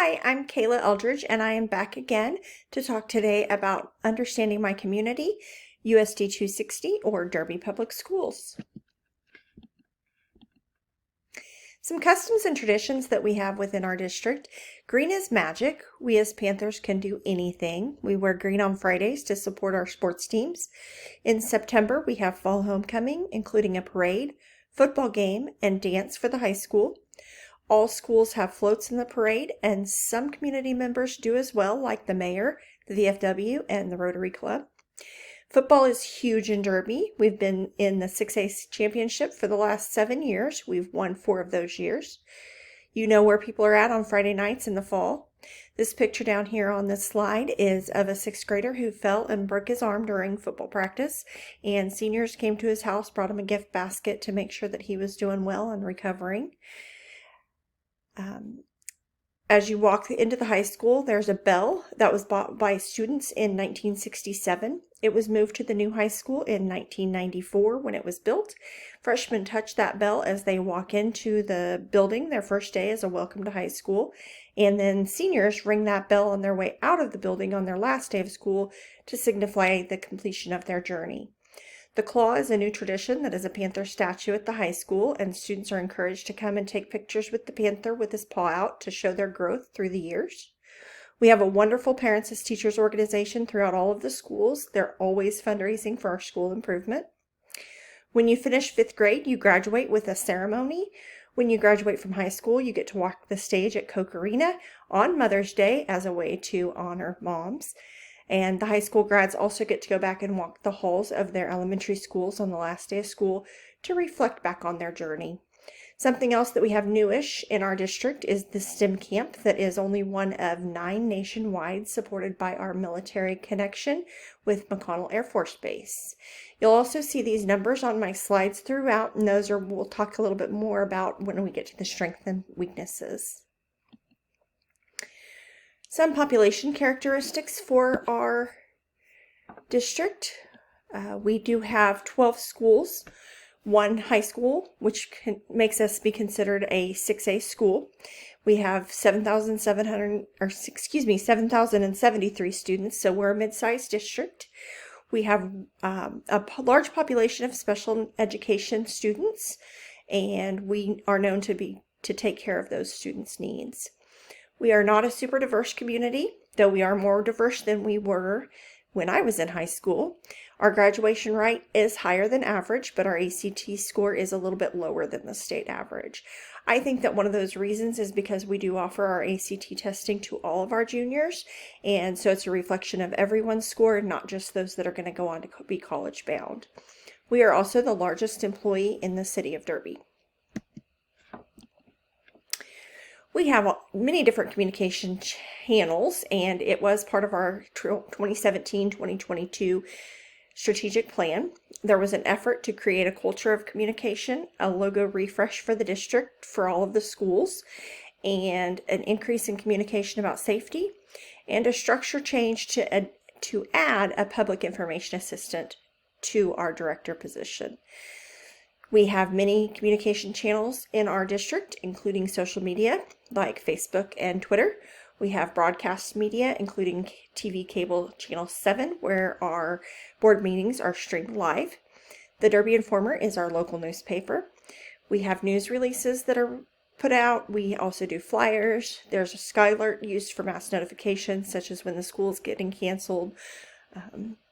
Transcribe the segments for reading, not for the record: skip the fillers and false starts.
Hi, I'm Kayla Eldridge, and I am back again to talk today about understanding my community, USD 260, or Derby Public Schools. Some customs and traditions that we have within our district. Green is magic. We as Panthers can do anything. We wear green on Fridays to support our sports teams. In September, we have fall homecoming, including a parade, football game, and dance for the high school. All schools have floats in the parade, and some community members do as well, like the mayor, the VFW, and the Rotary Club. Football is huge in Derby. We've been in the 6A championship for the last 7 years. We've won 4 of those years. You know where people are at on Friday nights in the fall. This picture down here on this slide is of a 6th grader who fell and broke his arm during football practice, and seniors came to his house, brought him a gift basket to make sure that he was doing well and recovering. As you walk into the high school, there's a bell that was bought by students in 1967. It was moved to the new high school in 1994 when it was built. Freshmen touch that bell as they walk into the building their first day as a welcome to high school. And then seniors ring that bell on their way out of the building on their last day of school to signify the completion of their journey. The claw is a new tradition that is a panther statue at the high school, and students are encouraged to come and take pictures with the panther with his paw out to show their growth through the years. We have a wonderful Parents as Teachers organization throughout all of the schools. They're always fundraising for our school improvement. When you finish 5th grade, you graduate with a ceremony. When you graduate from high school, you get to walk the stage at Koch Arena on Mother's Day as a way to honor moms. And the high school grads also get to go back and walk the halls of their elementary schools on the last day of school to reflect back on their journey. Something else that we have newish in our district is the STEM camp that is only one of 9 nationwide, supported by our military connection with McConnell Air Force Base. You'll also see these numbers on my slides throughout, and those we'll talk a little bit more about when we get to the strengths and weaknesses. Some population characteristics for our district. We do have 12 schools, 1 high school, which makes us be considered a 6A school. We have 7,073 students, so we're a mid-sized district. We have a large population of special education students, and we are known to take care of those students' needs. We are not a super diverse community, though we are more diverse than we were when I was in high school. Our graduation rate is higher than average, but our ACT score is a little bit lower than the state average. I think that one of those reasons is because we do offer our ACT testing to all of our juniors, and so it's a reflection of everyone's score, not just those that are going to go on to be college bound. We are also the largest employee in the city of Derby. We have many different communication channels, and it was part of our 2017-2022 strategic plan. There was an effort to create a culture of communication, a logo refresh for the district for all of the schools, and an increase in communication about safety, and a structure change to add a public information assistant to our director position. We have many communication channels in our district, including social media like Facebook and Twitter. We have broadcast media, including TV cable channel 7, where our board meetings are streamed live. The Derby Informer is our local newspaper. We have news releases that are put out. We also do flyers. There's a Skylert used for mass notifications, such as when the school is getting canceled.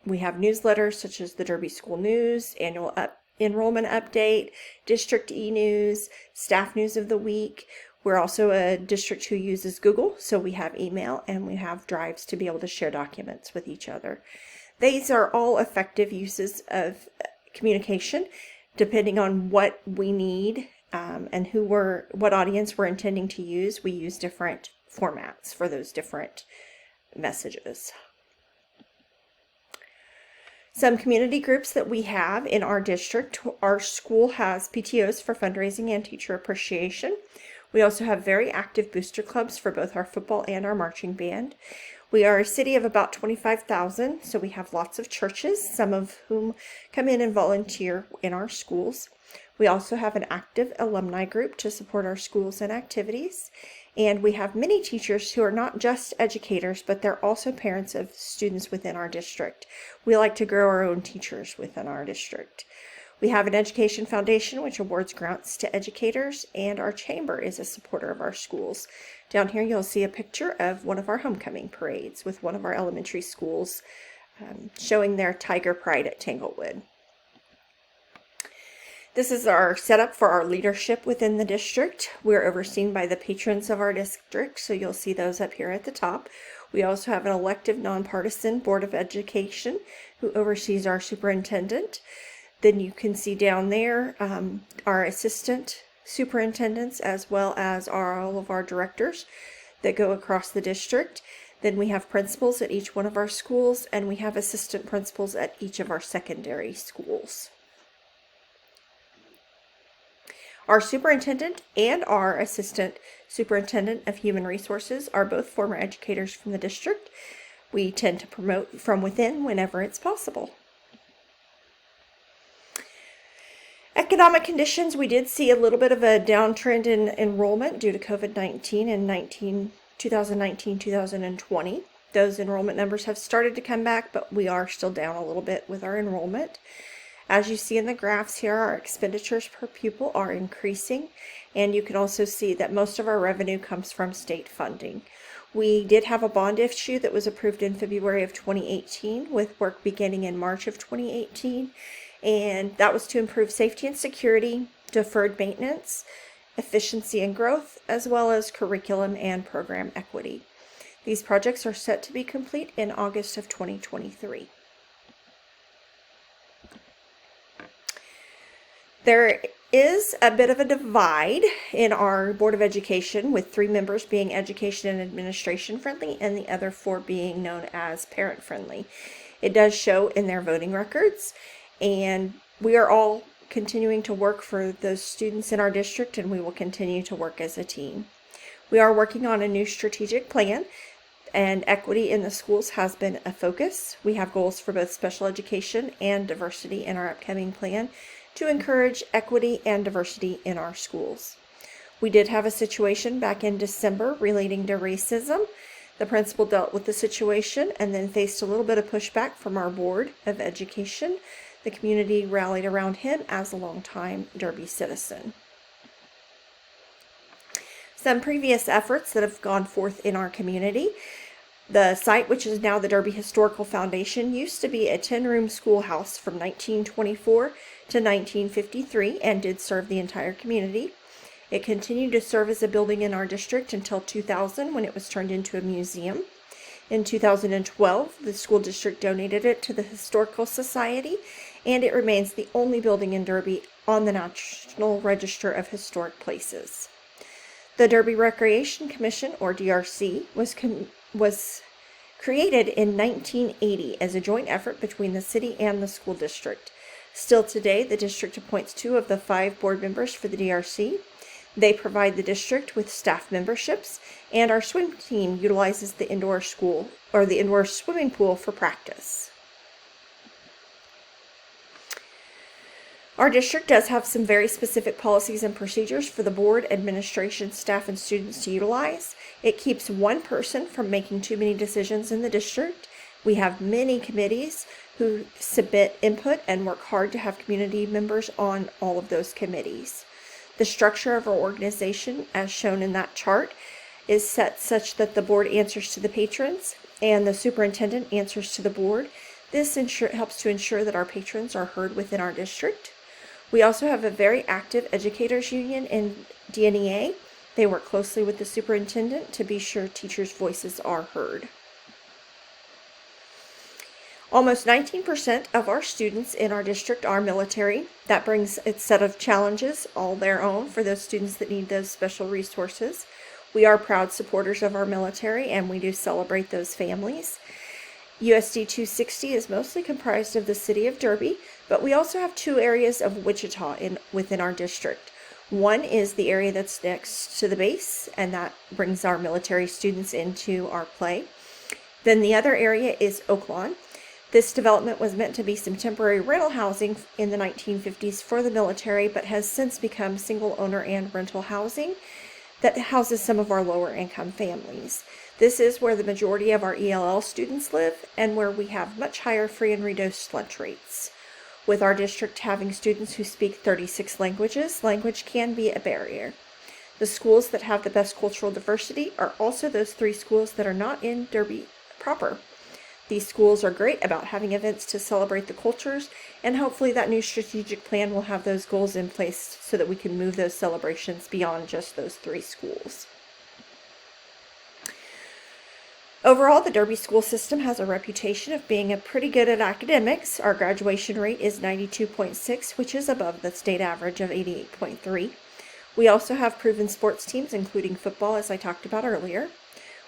We have newsletters such as the Derby School News, annual enrollment update, district e-news, staff news of the week. We're also a district who uses Google, so we have email and we have drives to be able to share documents with each other. These are all effective uses of communication, depending on what we need and what audience we're intending to use. We use different formats for those different messages. Some community groups that we have in our district. Our school has PTOs for fundraising and teacher appreciation. We also have very active booster clubs for both our football and our marching band. We are a city of about 25,000, so we have lots of churches, some of whom come in and volunteer in our schools. We also have an active alumni group to support our schools and activities. And we have many teachers who are not just educators, but they're also parents of students within our district. We like to grow our own teachers within our district. We have an education foundation which awards grants to educators, and our chamber is a supporter of our schools. Down here you'll see a picture of one of our homecoming parades with one of our elementary schools showing their Tiger Pride at Tanglewood. This is our setup for our leadership within the district. We're overseen by the patrons of our district, so you'll see those up here at the top. We also have an elective nonpartisan Board of Education who oversees our superintendent. Then you can see down there our assistant superintendents, as well as all of our directors that go across the district. Then we have principals at each one of our schools, and we have assistant principals at each of our secondary schools. Our superintendent and our assistant superintendent of human resources are both former educators from the district. We tend to promote from within whenever it's possible. Economic conditions, we did see a little bit of a downtrend in enrollment due to COVID-19 in 2019-2020. Those enrollment numbers have started to come back, but we are still down a little bit with our enrollment. As you see in the graphs here, our expenditures per pupil are increasing, and you can also see that most of our revenue comes from state funding. We did have a bond issue that was approved in February of 2018 with work beginning in March of 2018, and that was to improve safety and security, deferred maintenance, efficiency and growth, as well as curriculum and program equity. These projects are set to be complete in August of 2023. There is a bit of a divide in our Board of Education, with 3 members being education and administration friendly and the other 4 being known as parent friendly. It does show in their voting records, and we are all continuing to work for those students in our district, and we will continue to work as a team. We are working on a new strategic plan, and equity in the schools has been a focus. We have goals for both special education and diversity in our upcoming plan to encourage equity and diversity in our schools. We did have a situation back in December relating to racism. The principal dealt with the situation and then faced a little bit of pushback from our Board of Education. The community rallied around him as a longtime Derby citizen. Some previous efforts that have gone forth in our community. The site, which is now the Derby Historical Foundation, used to be a 10-room schoolhouse from 1924 to 1953 and did serve the entire community. It continued to serve as a building in our district until 2000, when it was turned into a museum. In 2012, the school district donated it to the Historical Society, and it remains the only building in Derby on the National Register of Historic Places. The Derby Recreation Commission, or DRC, was created in 1980 as a joint effort between the city and the school district. Still today, the district appoints 2 of the 5 board members for the DRC. They provide the district with staff memberships, and our swim team utilizes the indoor swimming pool for practice. Our district does have some very specific policies and procedures for the board, administration, staff, and students to utilize. It keeps one person from making too many decisions in the district. We have many committees who submit input and work hard to have community members on all of those committees. The structure of our organization, as shown in that chart, is set such that the board answers to the patrons and the superintendent answers to the board. This helps to ensure that our patrons are heard within our district. We also have a very active educators union in DNEA. They work closely with the superintendent to be sure teachers' voices are heard. Almost 19% of our students in our district are military. That brings its set of challenges all their own for those students that need those special resources. We are proud supporters of our military, and we do celebrate those families. USD 260 is mostly comprised of the city of Derby, but we also have 2 areas of Wichita within our district. One is the area that's next to the base, and that brings our military students into our play. Then the other area is Oaklawn. This development was meant to be some temporary rental housing in the 1950s for the military, but has since become single owner and rental housing. that houses some of our lower income families. This is where the majority of our ELL students live and where we have much higher free and reduced lunch rates. With our district having students who speak 36 languages, language can be a barrier. The schools that have the best cultural diversity are also those 3 schools that are not in Derby proper. These schools are great about having events to celebrate the cultures, and hopefully that new strategic plan will have those goals in place so that we can move those celebrations beyond just those 3 schools. Overall, the Derby school system has a reputation of being pretty good at academics. Our graduation rate is 92.6, which is above the state average of 88.3. We also have proven sports teams, including football, as I talked about earlier.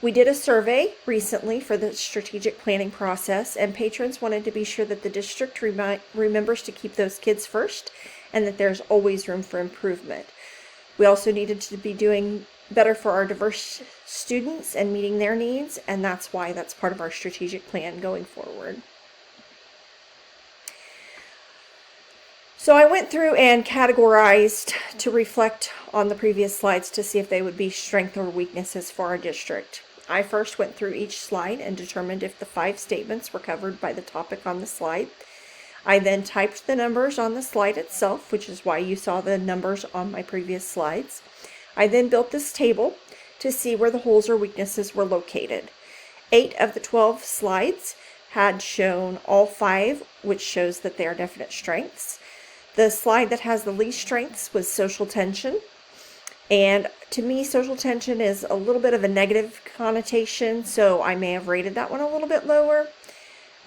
We did a survey recently for the strategic planning process, and patrons wanted to be sure that the district remembers to keep those kids first and that there's always room for improvement. We also needed to be doing better for our diverse students and meeting their needs, and that's why that's part of our strategic plan going forward. So I went through and categorized to reflect on the previous slides to see if they would be strengths or weaknesses for our district. I first went through each slide and determined if the 5 statements were covered by the topic on the slide. I then typed the numbers on the slide itself, which is why you saw the numbers on my previous slides. I then built this table to see where the holes or weaknesses were located. 8 of the 12 slides had shown all 5, which shows that they are definite strengths. The slide that has the least strengths was social tension. And to me, social tension is a little bit of a negative connotation, so I may have rated that one a little bit lower.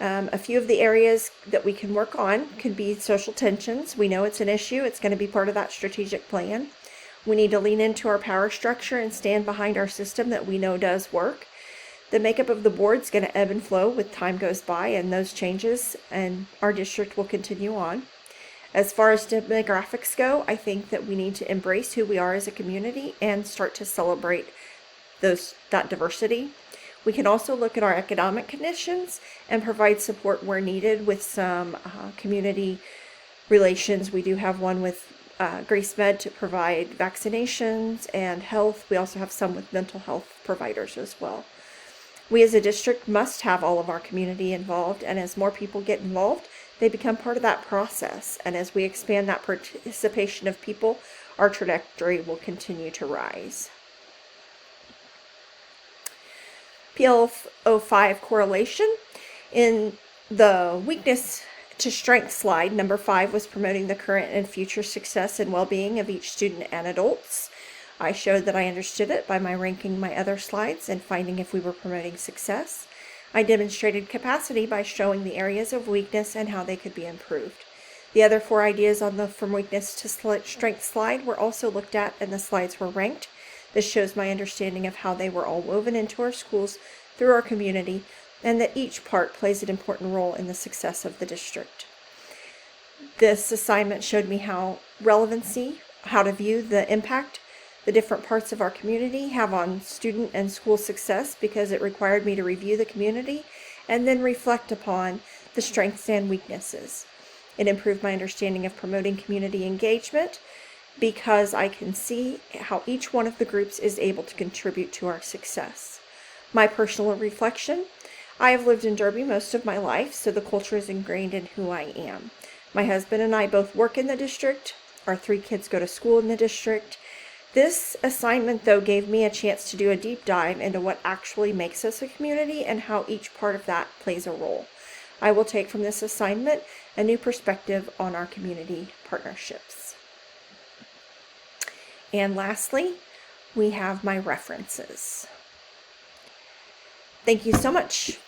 A few of the areas that we can work on could be social tensions. We know it's an issue. It's going to be part of that strategic plan. We need to lean into our power structure and stand behind our system that we know does work. The makeup of the board is going to ebb and flow with time goes by and those changes, and our district will continue on. As far as demographics go, I think that we need to embrace who we are as a community and start to celebrate that diversity. We can also look at our economic conditions and provide support where needed with some community relations. We do have one with Grace Med to provide vaccinations and health. We also have some with mental health providers as well. We as a district must have all of our community involved, and as more people get involved, they become part of that process. And as we expand that participation of people, our trajectory will continue to rise. PL05 correlation. In the weakness to strength slide, number 5 was promoting the current and future success and well-being of each student and adults. I showed that I understood it by my ranking my other slides and finding if we were promoting success. I demonstrated capacity by showing the areas of weakness and how they could be improved. The other 4 ideas on the from weakness to strength slide were also looked at, and the slides were ranked. This shows my understanding of how they were all woven into our schools through our community, and that each part plays an important role in the success of the district. This assignment showed me how to view the impact the different parts of our community have on student and school success, because it required me to review the community and then reflect upon the strengths and weaknesses. It improved my understanding of promoting community engagement, because I can see how each one of the groups is able to contribute to our success. My personal reflection: I have lived in Derby most of my life, so the culture is ingrained in who I am. My husband and I both work in the district. Our 3 kids go to school in the district. This assignment, though, gave me a chance to do a deep dive into what actually makes us a community and how each part of that plays a role. I will take from this assignment a new perspective on our community partnerships. And lastly, we have my references. Thank you so much.